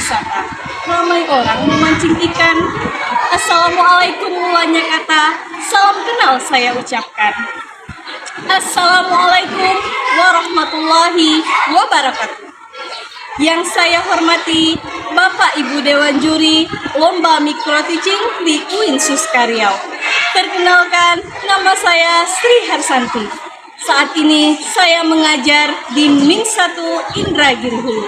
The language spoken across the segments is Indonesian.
wisata. Ramai orang memancing ikan. Assalamualaikum mulanya kata. Salam kenal saya ucapkan. Assalamualaikum warahmatullahi wabarakatuh. Yang saya hormati Bapak Ibu Dewan Juri Lomba Mikro Teaching di UIN Suska Riau. Perkenalkan, nama saya Sri Harsanti. Saat ini saya mengajar di Min 1 Indragiri Hulu.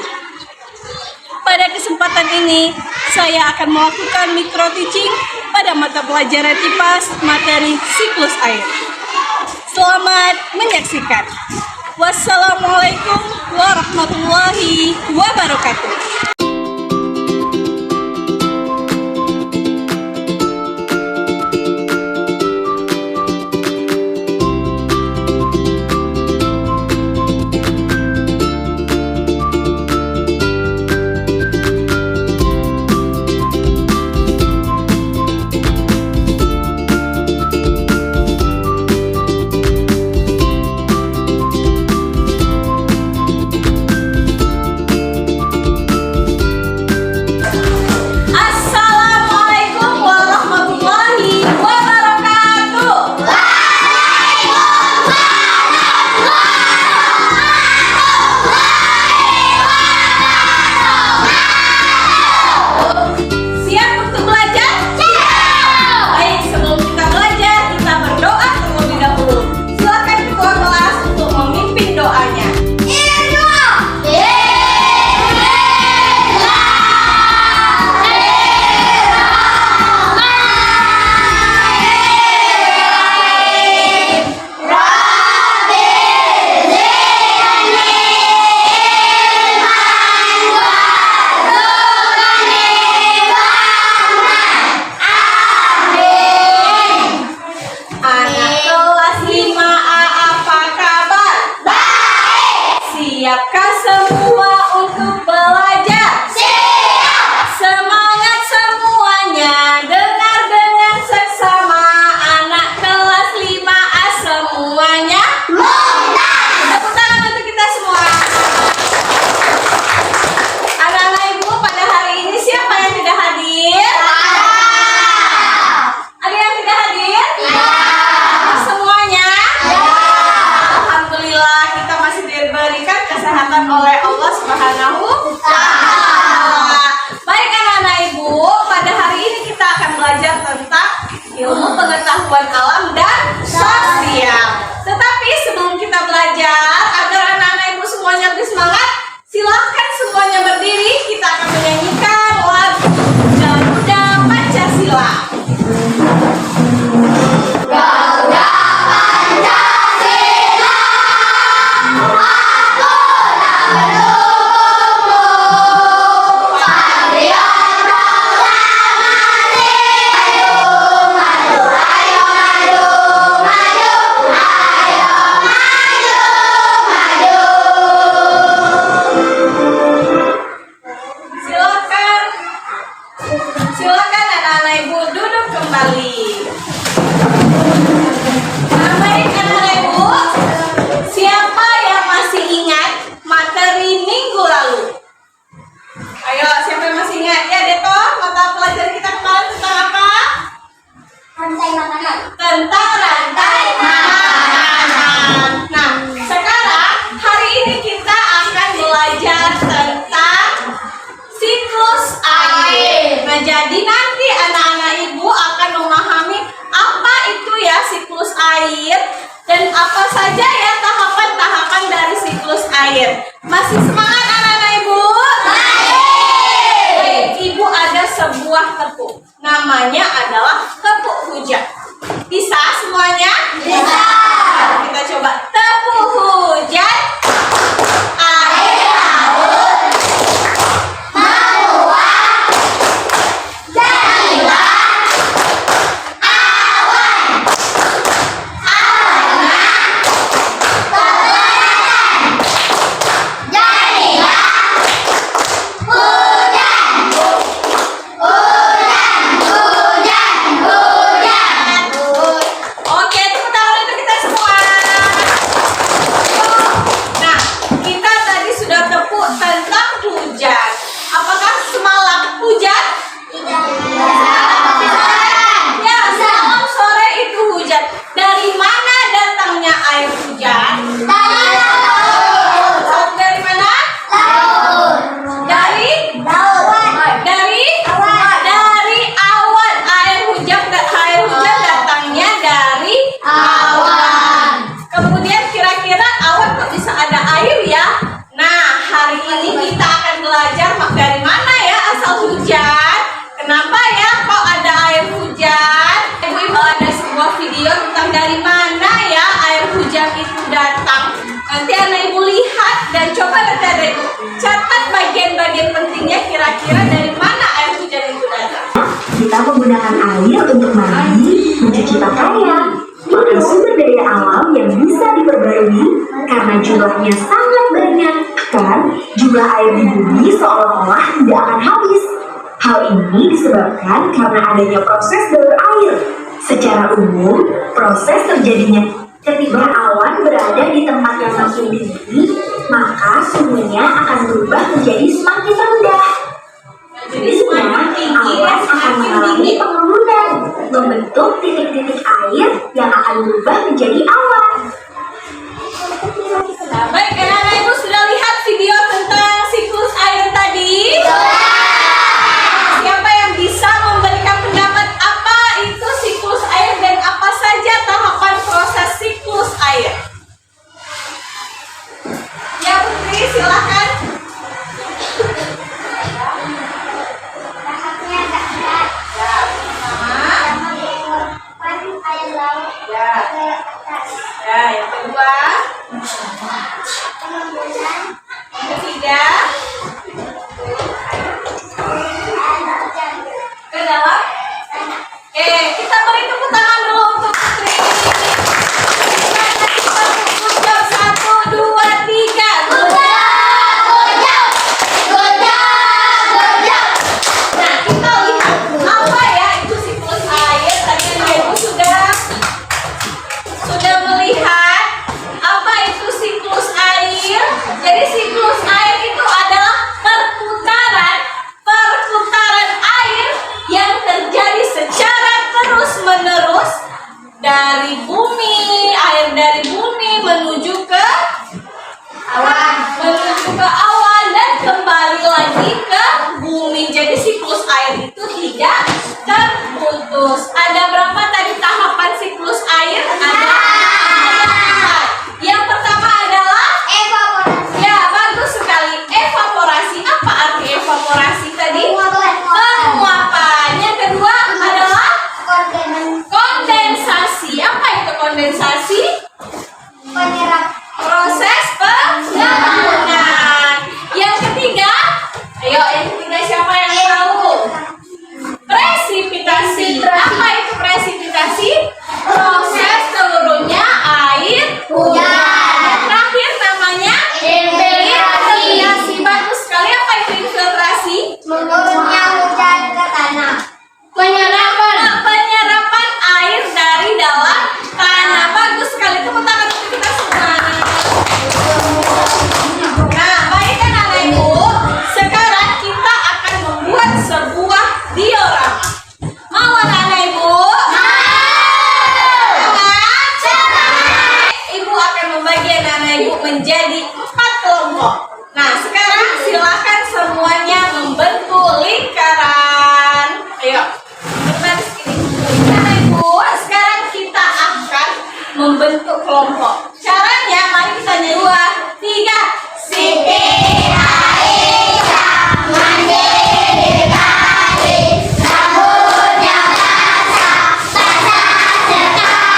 Pada kesempatan ini, saya akan melakukan mikro teaching pada mata pelajaran IPAS materi siklus air. Selamat menyaksikan. Wassalamualaikum warahmatullahi wabarakatuh. Siapkah semua untuk belajar? Siap! Semangat semuanya, dengar dengan seksama. Anak kelas 5A semuanya luntas! Tepuk tangan untuk kita semua. Anak-anak ibu, pada hari ini siapa yang tidak hadir? Ada yang tidak hadir? Semuanya? Alhamdulillah, kita masih diberikan kesehatan oleh Allah Subhanahu wa Ta'ala. Baik anak-anak ibu, pada hari ini kita akan belajar tentang ilmu pengetahuan alam dan sosial. Tetapi sebelum kita belajar, agar anak-anak ibu semuanya lebih semangat, silahkan semuanya berdiri. Kita akan menyanyikan lagu Garuda Pancasila. Silakan anak-anak ibu duduk kembali. Baik anak-anak ibu, siapa yang masih ingat materi minggu lalu? Ayo, siapa yang masih ingat? Ya Deto, mata pelajaran kita kemarin tentang apa? Rantai makanan. Tentang rantai makanan. Nah, sekarang hari ini kita akan belajar tentang siklus air. Nah, jadi nanti anak-anak ibu akan memahami apa itu ya siklus air dan apa saja ya tahapan-tahapan dari siklus air. Masih semangat anak-anak ibu? Baik, ibu ada sebuah tepuk. Namanya adalah tepuk hujan. Bisa semuanya? Bisa. Kita coba tepuk hujan. Air laut Meluap. Jadilah awan. Awannya keberatan. Jadilah hujan. Hujan, hujan, hujan. Oke, tepuk tangan untuk kita semua. Kenapa ya kok ada air hujan? Ibu ada sebuah video tentang dari mana ya air hujan itu datang. Nanti anak ibu lihat dan coba nanti ada ibu catat bagian-bagian pentingnya kira-kira dari mana air hujan itu datang. Kita menggunakan air untuk mandi, mencuci pakaian, bahkan sumber daya alam yang bisa diperbarui karena jumlahnya sangat banyak. Kan, jumlah air di bumi seolah-olah tidak akan habis. Hal ini disebabkan karena adanya proses balur air. Secara umum, proses terjadinya ketika awan berada di tempat yang makin tinggi, maka suhunya akan berubah menjadi semakin rendah. Jadi semakin tinggi awan akan mengalami pengurunan, membentuk titik-titik air yang akan berubah menjadi awan. Nah, baik, anak-anak ibu sudah lihat video tentang siklus air tadi? Siapa yang bisa memberikan pendapat apa itu siklus air dan apa saja tahapan proses siklus air? Ya, Putri, silakan. Tahapnya agak berat. Ya, pertama. Pertama, air laut Ya. ke atas. Ya, yang kedua. Kemudian Yang ketiga. Ke dalam. Kita beri tepuk tangan dulu untuk Putri. Good job. 1, 2, 3. Good job. Nah, kita lihat apa ya itu siklus air. Tadi Ibu sudah melihat apa itu siklus air. Jadi siklus air itu adalah perputaran air yang terjadi secara terus-menerus dari bumi, air dari bumi menuju ke awan dan kembali lagi ke bumi. Jadi siklus air itu tidak terputus. Ada berapa tadi tahapan siklus air? Ada 4. Yang pertama adalah evaporasi. ya, bagus sekali. Evaporasi. Apa arti evaporasi tadi? Penguapan. Yang kedua adalah kondensasi. Apa itu kondensasi? Penyerap. Proses pengambunan. Yang ketiga, ayo yang ketiga siapa yang tahu? Presipitasi. Apa itu presipitasi? Proses turunnya air hujan. Yang terakhir namanya infiltrasi. Bagus sekali. Apa itu infiltrasi? Menurunnya hujan ke tanah. Penyerapan air dari dalam tanah. Bagus sekali. Tepuk tangan untuk kita semua. Nah, baik anak-anak ibu. Sekarang kita akan membuat sebuah diorama. Mau anak-anak ibu? Ibu akan membagi anak-anak ibu menjadi 4 kelompok. Nah, sekarang silakan semuanya membentuk lingkaran. Ayo, berbaris ini. Anak ibu, sekarang kita akan membentuk kelompok. Caranya, mari kita nyanyi 2, 3. Siti Aisyah mandiri kali, rambutnya basah sekali. Enam.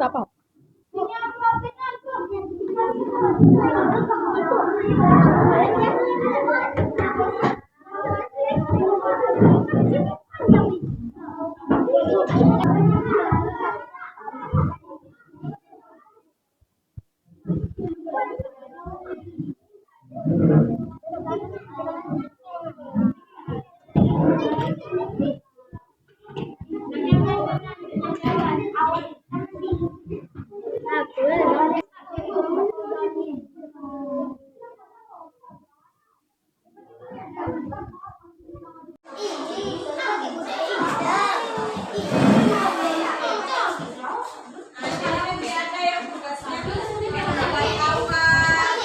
apa? Ada yang tugasnya buat kawan.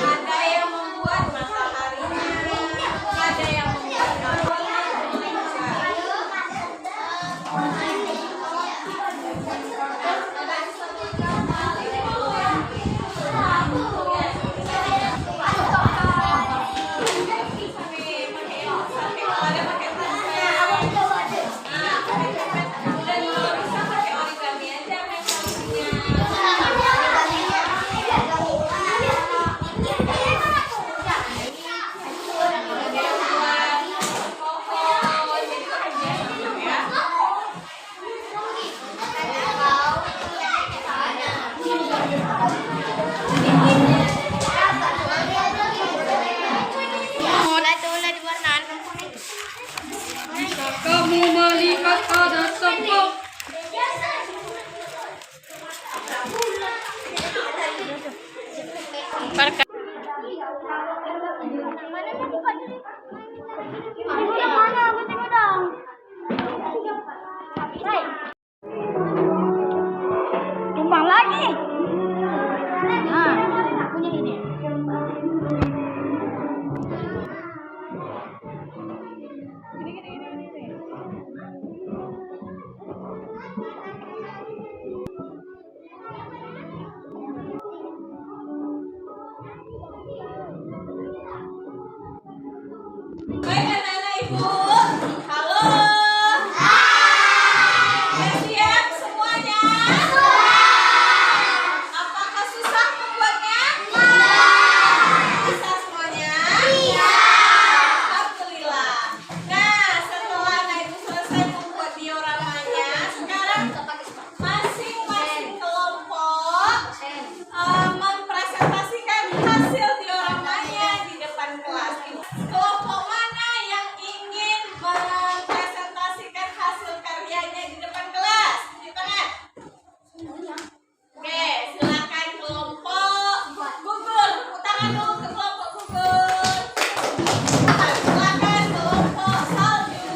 Ada yang membuat mataharinya, ada yang membuat kamu melihat ada sempok. Tumbang lagi. Nah, punya ini. Baik anak-anak ibu, halo. Siap semuanya? Apakah susah membuatnya? Bisa semuanya? Iya. Alhamdulillah. Nah, setelah anak ibu selesai membuat dioramanya, sekarang masing-masing kelompok mempresentasikan hasil dioramanya di depan kelas. Kelompok mana yang ingin mempresentasikan hasil karyanya di depan kelas? Di tangan. Oke, silakan kelompok Google. Tangan dulu ke kelompok Google. Silakan kelompok salju.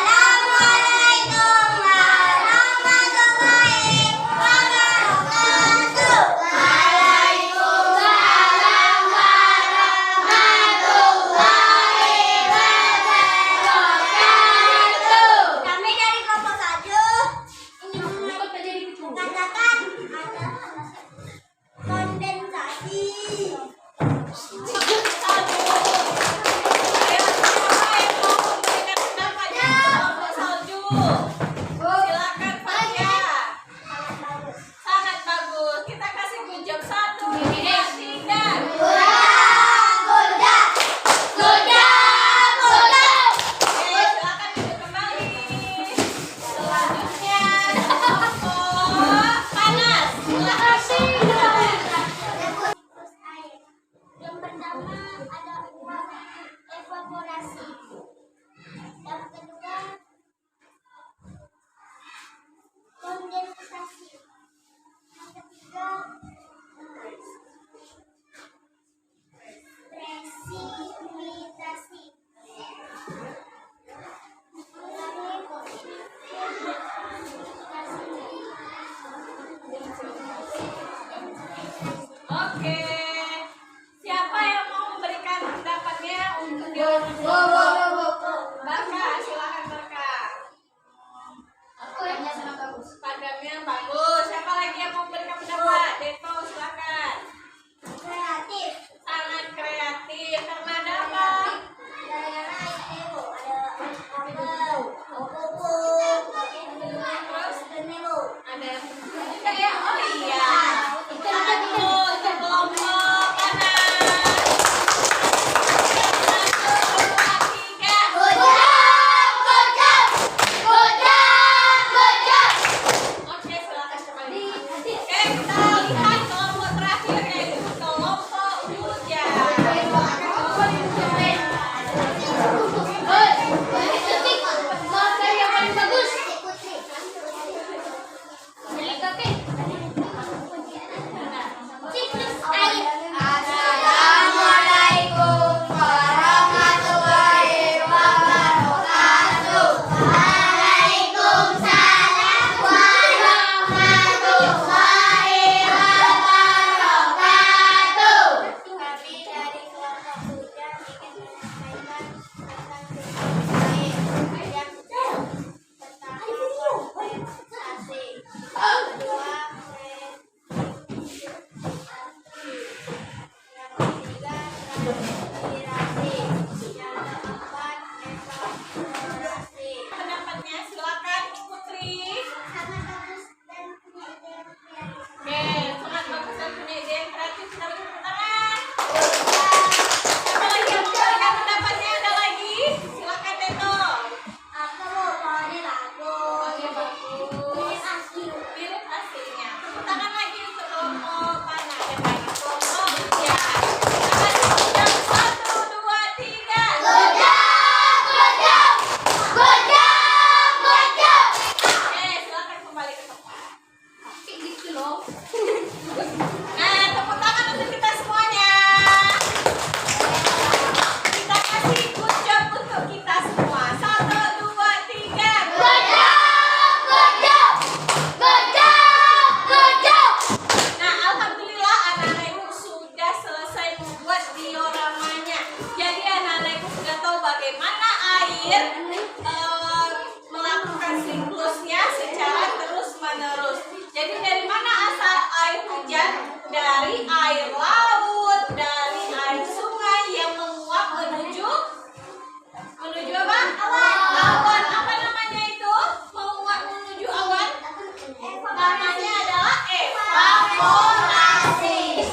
Assalamualaikum warahmatullahi wabarakatuh. Waalaikumsalam warahmatullahi wabarakatuh. Kami dari kelompok salju mengatakan ada kondensasi. Silakan Fatia. Sangat bagus. Kita kasih good job 1, 2, 3. Oke, silakan duduk kembali. Selanjutnya kelompok panas. Silakan. Yang pertama ada evaporasi. Yang kedua kondensasi. Yang ketiga presipitassi. Oke. Pendapatnya silakan Putri. Oke, sangat bagus dan punya ide yang kreatif. Kita beri tepuk tangan. Siapa lagi yang mau memberikan pendapatnya? Ada lagi? Silakan Teto. Oke, bagus. Mirip aslinya. Tepuk tangan lagi untuk kelompok mana? Yang lagi kelompok ya. Silakan yang 1, 2, 3. Oke, silakan kembali ke tempat. Nah, tepuk tangan untuk kita semuanya. Kita kasih good job untuk kita semua. 1, 2, 3. Nah, alhamdulillah anak-anak ibu sudah selesai membuat dioramanya. Jadi anak-anak ibu sudah tahu bagaimana air melakukan siklusnya secara terus-menerus. Jadi dari mana asal air hujan? Dari air laut, dari air sungai yang menguap menuju apa? Awan. Apa namanya itu? Menguap menuju awan. Namanya adalah evaporasi.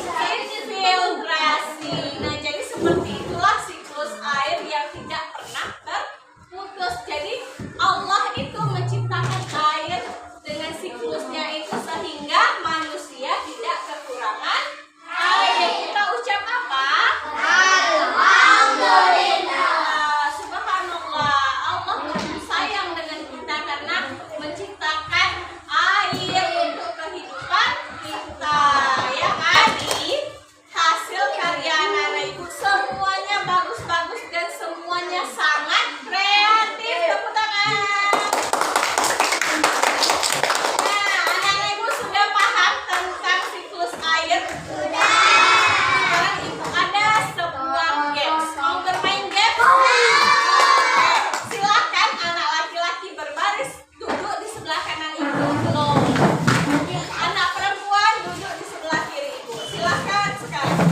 Infiltrasi. Nah, jadi seperti itulah siklus air yang tidak pernah terputus. Jadi Allah itu menciptakan air dengan siklusnya itu sehingga manusia tidak kekurangan air. Kita ucap apa? Alhamdulillah. Subhanallah. Allah begitu sayang dengan kita karena menciptakan air untuk kehidupan kita. Ya kan? Hasil karya anak-anak ibu semuanya bagus-bagus dan semuanya sangat kreatif. Tepuk tangan. Nah, anak-anak ibu sudah paham tentang siklus air? Sekarang itu ada sebuah games. Mau bermain games? Silakan anak laki-laki berbaris duduk di sebelah kanan ibu. Belum. Anak perempuan duduk di sebelah kiri ibu. Silakan sekarang.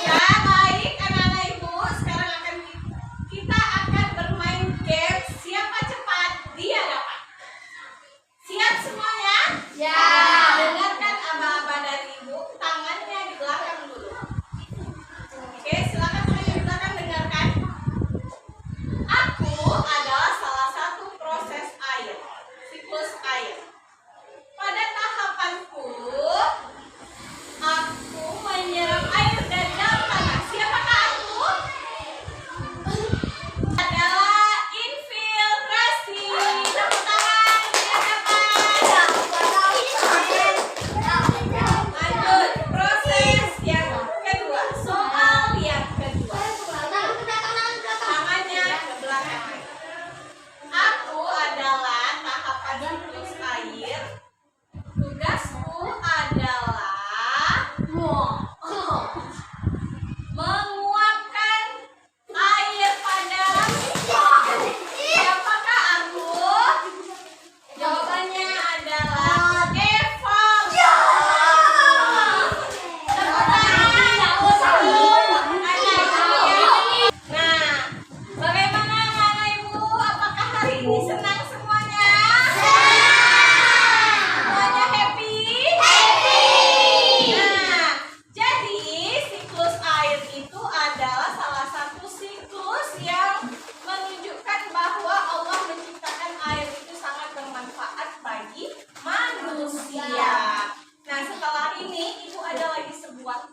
Ya, baik anak-anak ibu. Sekarang kita akan bermain games. Siapa cepat dia dapat. Siap semuanya? Ya. Dengarkan aba-aba dari ibu. Tangannya di belakang dulu. Oke, silakan tangannya di belakang, dengarkan. Aku adalah salah satu proses air, siklus air. Pada tahapanku, aku menyerap air dari dalam tanah. Siapakah aku? Adalah infiltrasi. Tepuk tangan, dia dapat. Lanjut, proses yang kedua. Soal yang kedua. Tangannya ke belakang. Aku adalah tahapan siklus air. Tugasku adalah menguapkan air pada siapakah aku? Jawabannya adalah Eva. Nah, bagaimana anak-anak ibu? Apakah hari ini senang semuanya? Semuanya happy? Nah, jadi siklus air itu adalah salah satu siklus yang menunjukkan bahwa Allah menciptakan air itu sangat bermanfaat bagi manusia. Nah, setelah ini ibu ada lagi sebuah